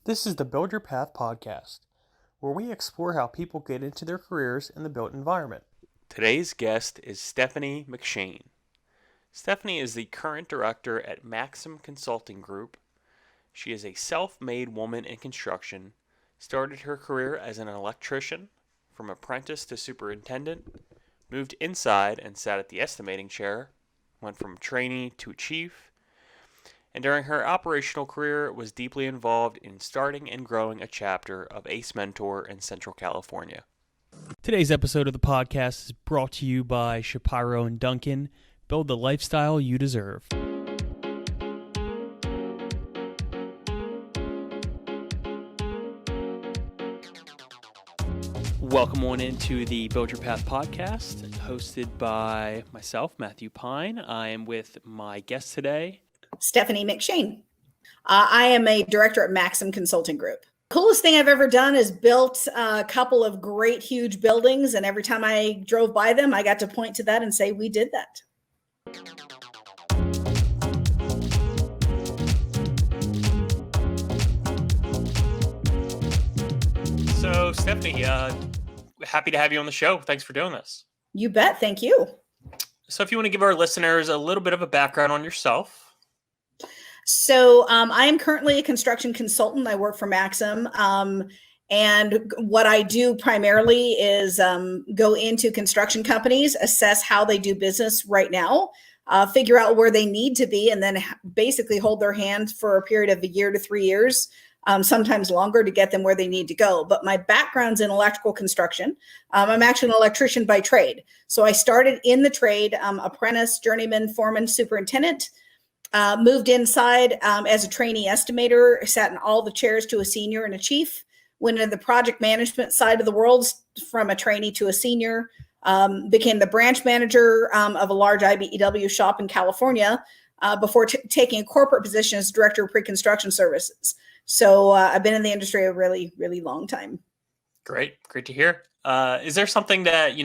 This is the Build Your Path podcast, where we explore how people get into their careers in the built environment. Today's guest is Stephane McShane. Stephane is the current director at Maxim Consulting Group. She is a self-made woman in construction, started her career as an electrician, from apprentice to superintendent, moved inside and sat at the estimating chair, went from trainee to chief, and during her operational career was deeply involved in starting and growing a chapter of Ace Mentor in Central California. Today's episode of the podcast is brought to you by Shapiro and Duncan. Build the lifestyle you deserve. Welcome on into the Build Your Path podcast, hosted by myself, Matthew Pine. I am with my guest today, Stephane McShane. I am a director at Maxim Consulting Group. Coolest thing I've ever done is built a couple of great, huge buildings. And every time I drove by them, I got to point to that and say, we did that. So, Stephane, happy to have you on the show. Thanks for doing this. You bet. Thank you. So if you want to give our listeners a little bit of a background on yourself. So I am currently a construction consultant. I work for Maxim. And what I do primarily is go into construction companies, assess how they do business right now, figure out where they need to be, and then basically hold their hand for a period of a year to 3 years, sometimes longer, to get them where they need to go. But my background's in electrical construction. I'm actually an electrician by trade. So I started in the trade, apprentice, journeyman, foreman, superintendent, moved inside as a trainee estimator, sat in all the chairs to a senior and a chief, went into the project management side of the world from a trainee to a senior, became the branch manager of a large IBEW shop in California before taking a corporate position as director of pre-construction services. So I've been in the industry a really, really long time. Great to hear. Is there something that,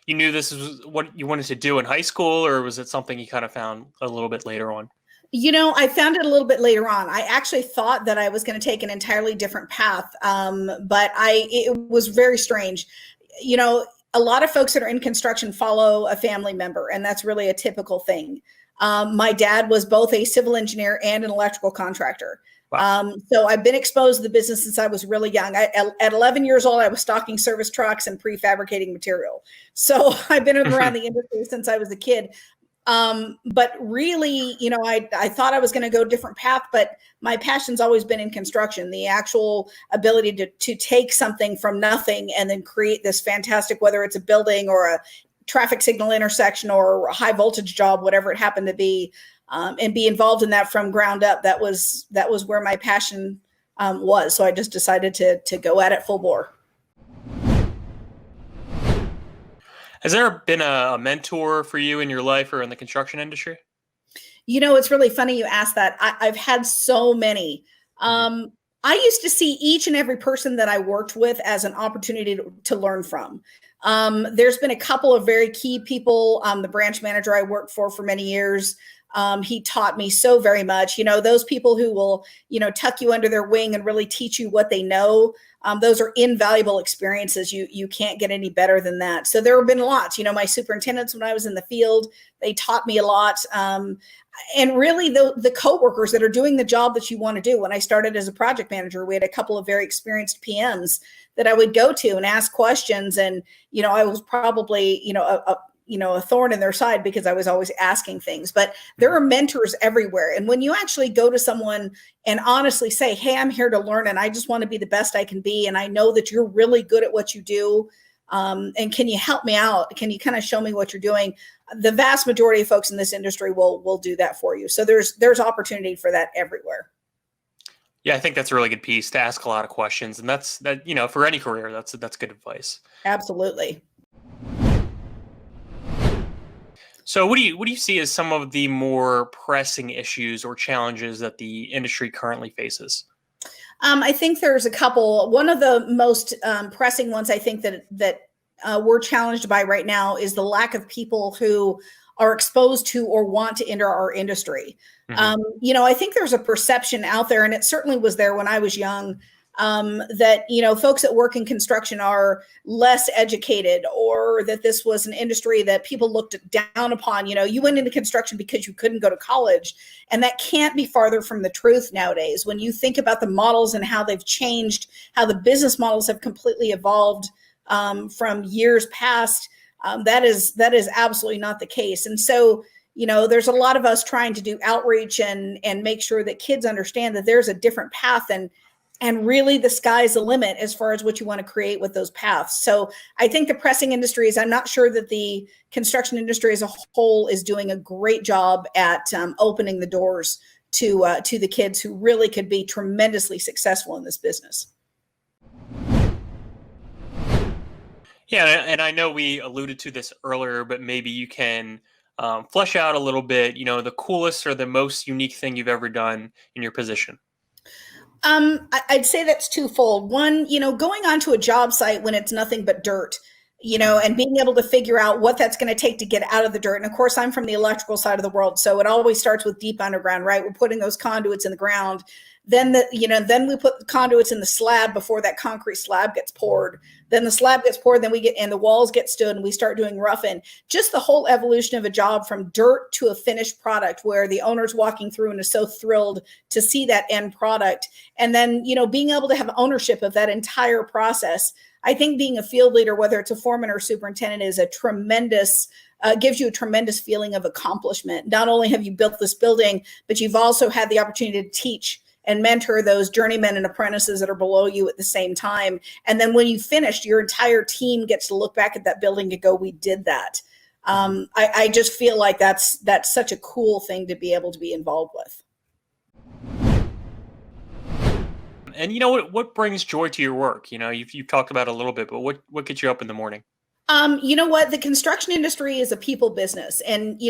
you knew this was what you wanted to do in high school, or was it something you kind of found a little bit later on? I found it a little bit later on. I actually thought that I was going to take an entirely different path, but it was very strange. A lot of folks that are in construction follow a family member, and that's really a typical thing. My dad was both a civil engineer and an electrical contractor. Wow. So I've been exposed to the business since I was really young. At 11 years old, I was stocking service trucks and prefabricating material. So I've been around the industry since I was a kid. But really, I thought I was going to go a different path, but my passion's always been in construction, the actual ability to take something from nothing and then create this fantastic, whether it's a building or a traffic signal intersection or a high voltage job, whatever it happened to be, and be involved in that from ground up. That was where my passion was. So I just decided to go at it full bore. Has there been a mentor for you in your life or in the construction industry? It's really funny you asked that. I've had so many. I used to see each and every person that I worked with as an opportunity to learn from. There's been a couple of very key people. The branch manager I worked for many years. He taught me so very much. Those people who will, tuck you under their wing and really teach you what they know. Those are invaluable experiences. You can't get any better than that. So there have been lots. My superintendents when I was in the field, they taught me a lot. And really the coworkers that are doing the job that you want to do. When I started as a project manager, we had a couple of very experienced PMs that I would go to and ask questions. And, I was probably, a thorn in their side because I was always asking things. But there are mentors everywhere. And when you actually go to someone and honestly say, hey, I'm here to learn and I just want to be the best I can be. And I know that you're really good at what you do. And can you help me out? Can you kind of show me what you're doing? The vast majority of folks in this industry will do that for you. So there's opportunity for that everywhere. Yeah, I think that's a really good piece, to ask a lot of questions. And that's for any career, that's good advice. Absolutely. So what do you see as some of the more pressing issues or challenges that the industry currently faces? I think there's a couple. One of the most pressing ones I think that we're challenged by right now is the lack of people who are exposed to or want to enter our industry. I think there's a perception out there, and it certainly was there when I was young, that, folks that work in construction are less educated, or that this was an industry that people looked down upon. You went into construction because you couldn't go to college. And that can't be farther from the truth nowadays. When you think about the models and how they've changed, how the business models have completely evolved from years past, that is absolutely not the case. And so, there's a lot of us trying to do outreach and make sure that kids understand that there's a different path, and really the sky's the limit as far as what you want to create with those paths. So I think the pressing industries, I'm not sure that the construction industry as a whole is doing a great job at opening the doors to the kids who really could be tremendously successful in this business. Yeah, and I know we alluded to this earlier, but maybe you can flesh out a little bit, the coolest or the most unique thing you've ever done in your position. I'd say that's twofold. One, going onto a job site when it's nothing but dirt, and being able to figure out what that's going to take to get out of the dirt. And of course, I'm from the electrical side of the world, so it always starts with deep underground, right? We're putting those conduits in the ground. Then then we put the conduits in the slab before that concrete slab gets poured. Then the slab gets poured, then and the walls get stood, and we start doing roughing. Just the whole evolution of a job from dirt to a finished product, where the owner's walking through and is so thrilled to see that end product. And then, being able to have ownership of that entire process. I think being a field leader, whether it's a foreman or superintendent, is a tremendous gives you a tremendous feeling of accomplishment. Not only have you built this building, but you've also had the opportunity to teach and mentor those journeymen and apprentices that are below you at the same time. And then when you finished, your entire team gets to look back at that building and go, we did that. I just feel like that's such a cool thing to be able to be involved with. And what brings joy to your work? You've talked about it a little bit, but what gets you up in the morning? You know what? The construction industry is a people business. And,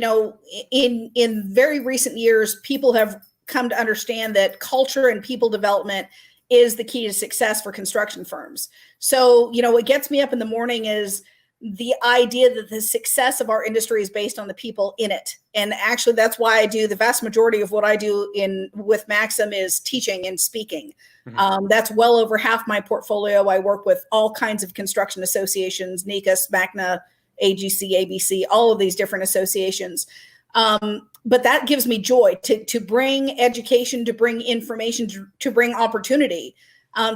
in very recent years, people have come to understand that culture and people development is the key to success for construction firms. So, what gets me up in the morning is the idea that the success of our industry is based on the people in it. And actually, that's why I do the vast majority of what I do with Maxim is teaching and speaking. That's well over half my portfolio. I work with all kinds of construction associations, NECA, MACNA, AGC, ABC, all of these different associations. But that gives me joy to bring education, to bring information, to bring opportunity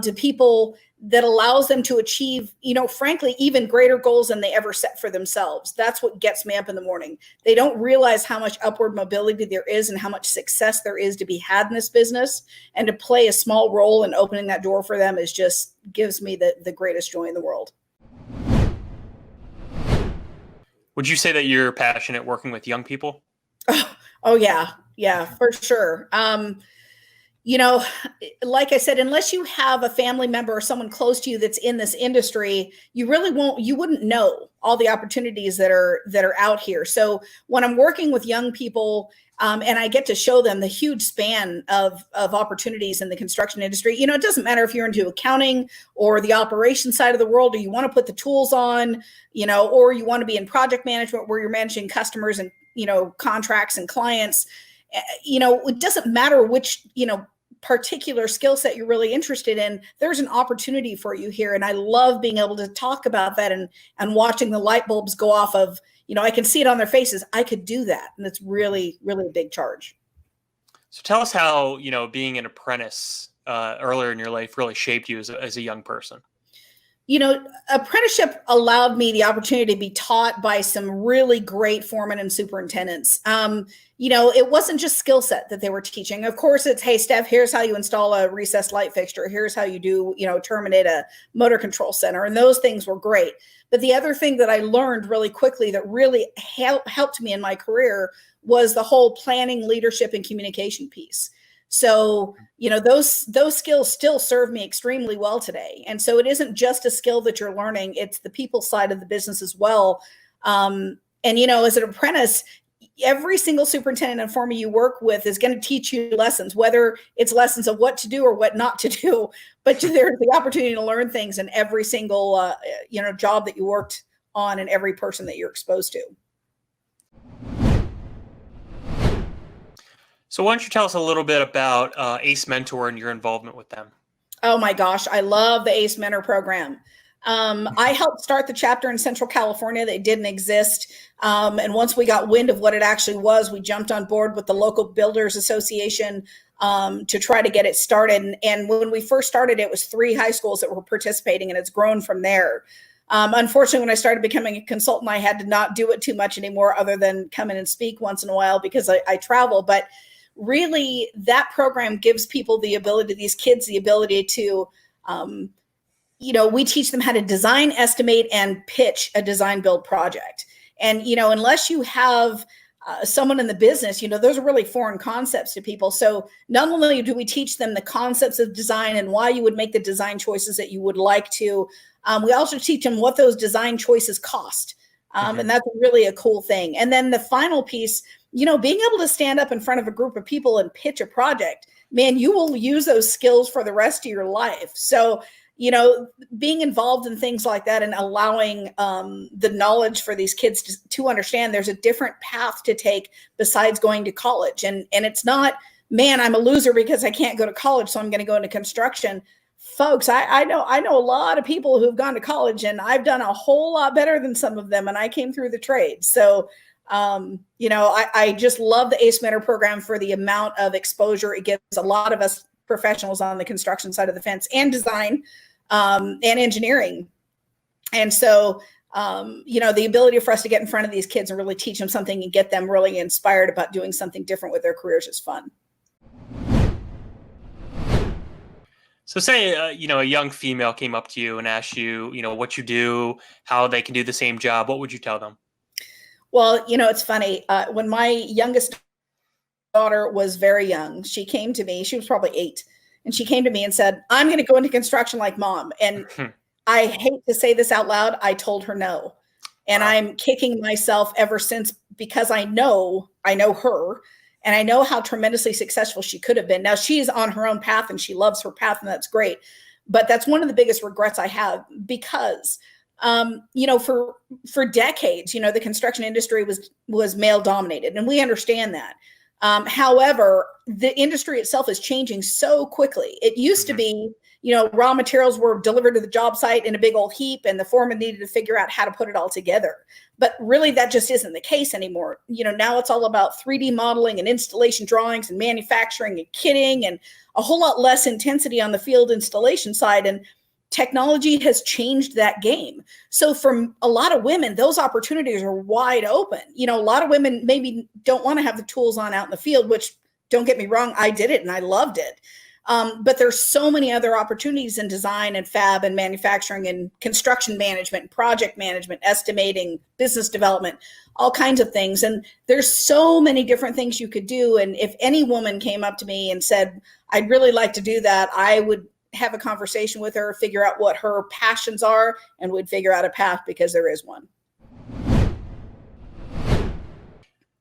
to people that allows them to achieve, frankly, even greater goals than they ever set for themselves. That's what gets me up in the morning. They don't realize how much upward mobility there is and how much success there is to be had in this business. And to play a small role in opening that door for them gives me the greatest joy in the world. Would you say that you're passionate working with young people? Oh yeah, for sure. Like I said, unless you have a family member or someone close to you that's in this industry, you wouldn't know all the opportunities that are out here. So when I'm working with young people, and I get to show them the huge span of opportunities in the construction industry, it doesn't matter if you're into accounting or the operation side of the world, or you want to put the tools on, or you want to be in project management where you're managing customers and, contracts and clients. It doesn't matter which, particular skill set you're really interested in. There's an opportunity for you here. And I love being able to talk about that and watching the light bulbs go off of, I can see it on their faces. I could do that. And it's really, really a big charge. So tell us how, being an apprentice earlier in your life really shaped you as a young person. Apprenticeship allowed me the opportunity to be taught by some really great foremen and superintendents. It wasn't just skill set that they were teaching. Of course, it's, hey, Steph, here's how you install a recessed light fixture. Here's how you do, terminate a motor control center. And those things were great. But the other thing that I learned really quickly that really helped me in my career was the whole planning, leadership, and communication piece. So, those skills still serve me extremely well today. And so it isn't just a skill that you're learning, it's the people side of the business as well. And, as an apprentice, every single superintendent and foreman you work with is going to teach you lessons, whether it's lessons of what to do or what not to do, but there's the opportunity to learn things in every single, job that you worked on and every person that you're exposed to. So why don't you tell us a little bit about ACE Mentor and your involvement with them? Oh my gosh, I love the ACE Mentor program. I helped start the chapter in Central California that didn't exist. And once we got wind of what it actually was, we jumped on board with the local builders association to try to get it started. And when we first started, it was 3 high schools that were participating, and it's grown from there. Unfortunately, when I started becoming a consultant, I had to not do it too much anymore other than come in and speak once in a while because I travel. But really, that program gives people the ability, these kids, the ability to, we teach them how to design, estimate, and pitch a design build project. And, unless you have someone in the business, those are really foreign concepts to people. So not only do we teach them the concepts of design and why you would make the design choices that you would like to, we also teach them what those design choices cost. And that's really a cool thing. And then the final piece, being able to stand up in front of a group of people and pitch a project, man, you will use those skills for the rest of your life. So, being involved in things like that and allowing the knowledge for these kids to understand there's a different path to take besides going to college. And it's not, man, I'm a loser because I can't go to college, so I'm going to go into construction. Folks, I know a lot of people who've gone to college, and I've done a whole lot better than some of them, and I came through the trade. So, I just love the ACE Mentor program for the amount of exposure it gives a lot of us professionals on the construction side of the fence and design and engineering. And so, the ability for us to get in front of these kids and really teach them something and get them really inspired about doing something different with their careers is fun. So say, a young female came up to you and asked you, what you do, how they can do the same job. What would you tell them? Well, it's funny. When my youngest daughter was very young, she came to me, she was probably 8, and she came to me and said, I'm going to go into construction like mom. And I hate to say this out loud. I told her no. And wow. I'm kicking myself ever since because I know her. And I know how tremendously successful she could have been. Now she's on her own path and she loves her path, and that's great. But that's one of the biggest regrets I have because, for decades, the construction industry was male dominated, and we understand that. However, the industry itself is changing so quickly. It used to be, raw materials were delivered to the job site in a big old heap, and the foreman needed to figure out how to put it all together. But really, that just isn't the case anymore. Now it's all about 3D modeling and installation drawings and manufacturing and kitting, and a whole lot less intensity on the field installation side. And technology has changed that game. So for a lot of women, those opportunities are wide open. A lot of women maybe don't want to have the tools on out in the field, which, don't get me wrong, I did it and I loved it. But there's so many other opportunities in design and fab and manufacturing and construction management, project management, estimating, business development, all kinds of things. And there's so many different things you could do. And if any woman came up to me and said, I'd really like to do that, I would have a conversation with her, figure out what her passions are, and would figure out a path, because there is one.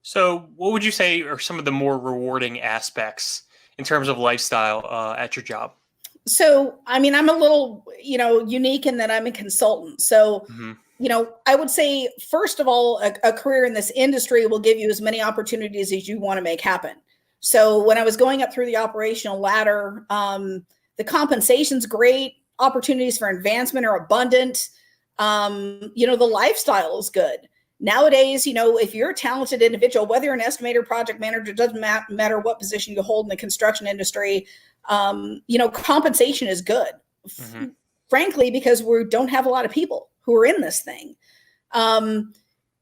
So what would you say are some of the more rewarding aspects in terms of lifestyle at your job? So, I'm a little, unique in that I'm a consultant. So, I would say, first of all, a career in this industry will give you as many opportunities as you want to make happen. So when I was going up through the operational ladder, the compensation's great. Opportunities for advancement are abundant. The lifestyle is good. Nowadays, if you're a talented individual, whether you're an estimator, project manager, it doesn't matter what position you hold in the construction industry, compensation is good. Frankly, because we don't have a lot of people who are in this thing.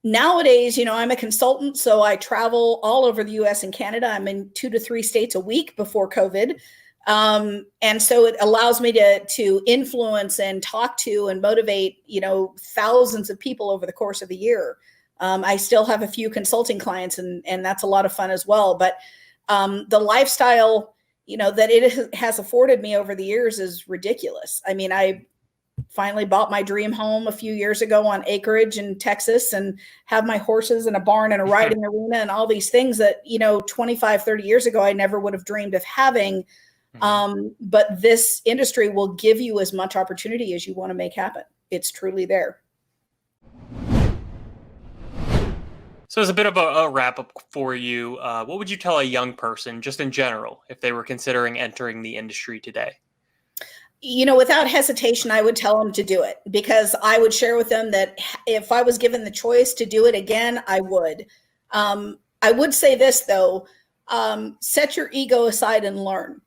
Nowadays, I'm a consultant, so I travel all over the US and Canada. I'm in 2 to 3 states a week before COVID. And so it allows me to influence and talk to and motivate, thousands of people over the course of the year. I still have a few consulting clients, and that's a lot of fun as well. But the lifestyle, that it has afforded me over the years is ridiculous. I finally bought my dream home a few years ago on acreage in Texas, and have my horses and a barn and a riding arena and all these things that, 25, 30 years ago, I never would have dreamed of having. But this industry will give you as much opportunity as you want to make happen. It's truly there. So as a bit of a wrap up for you, what would you tell a young person, just in general, if they were considering entering the industry today? Without hesitation, I would tell them to do it, because I would share with them that if I was given the choice to do it again, I would. I would say this, though, set your ego aside and learn.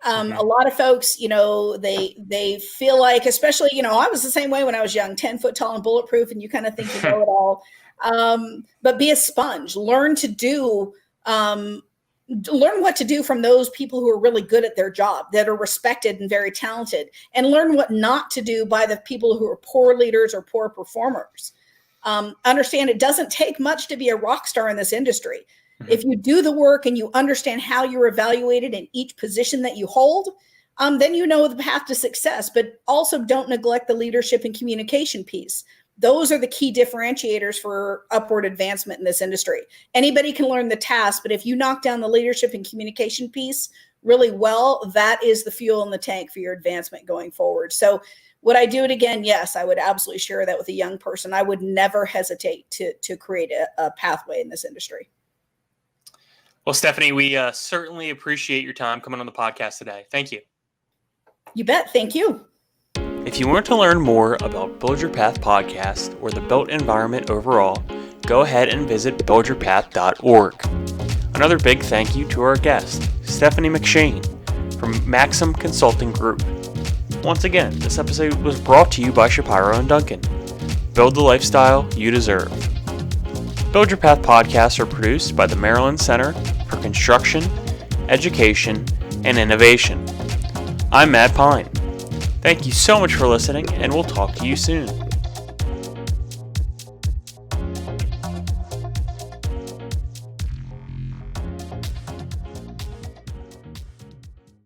A lot of folks, they feel like, especially, I was the same way when I was young, 10 foot tall and bulletproof, and you kind of think you know it all. But be a sponge, learn what to do from those people who are really good at their job, that are respected and very talented, and learn what not to do by the people who are poor leaders or poor performers. Understand it doesn't take much to be a rock star in this industry. If you do the work and you understand how you're evaluated in each position that you hold, then you know the path to success. But also don't neglect the leadership and communication piece. Those are the key differentiators for upward advancement in this industry. Anybody can learn the task, but if you knock down the leadership and communication piece really well, that is the fuel in the tank for your advancement going forward. So would I do it again? Yes, I would absolutely share that with a young person. I would never hesitate to create a pathway in this industry. Well, Stephanie, we certainly appreciate your time coming on the podcast today. Thank you. You bet. Thank you. If you want to learn more about Build Your Path podcast or the built environment overall, go ahead and visit buildyourpath.org. Another big thank you to our guest, Stephane McShane from Maxim Consulting Group. Once again, this episode was brought to you by Shapiro and Duncan. Build the lifestyle you deserve. Build Your Path podcasts are produced by the Maryland Center for Construction, Education, and Innovation. I'm Matt Pine. Thank you so much for listening, and we'll talk to you soon.